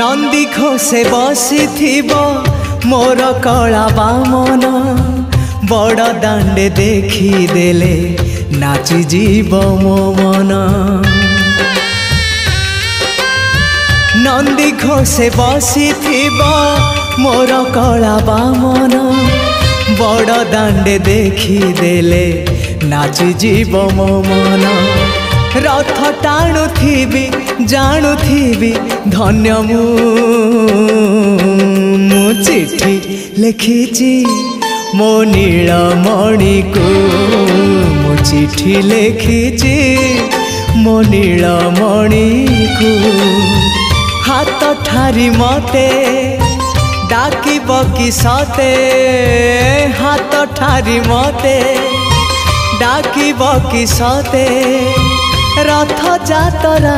नंदी घोषे बसी मोर कला बामन बड़ दांडे देखी देले नाची जीव मो मन। नंदी घोषे बसी मोर कला बामन बड़ दांडे देखी देले नाची जीव मो मन। रथ टाणुथिबी जाणुथिबी धन्य मु चिट्ठी लिखिची मो नीलमणि को मु चिट्ठी लिखिची मो नीलमणि को। हाथ ठारी मते डाकिब कि सते हाथ ठारी मते डाकिब कि सते रथ जातरा।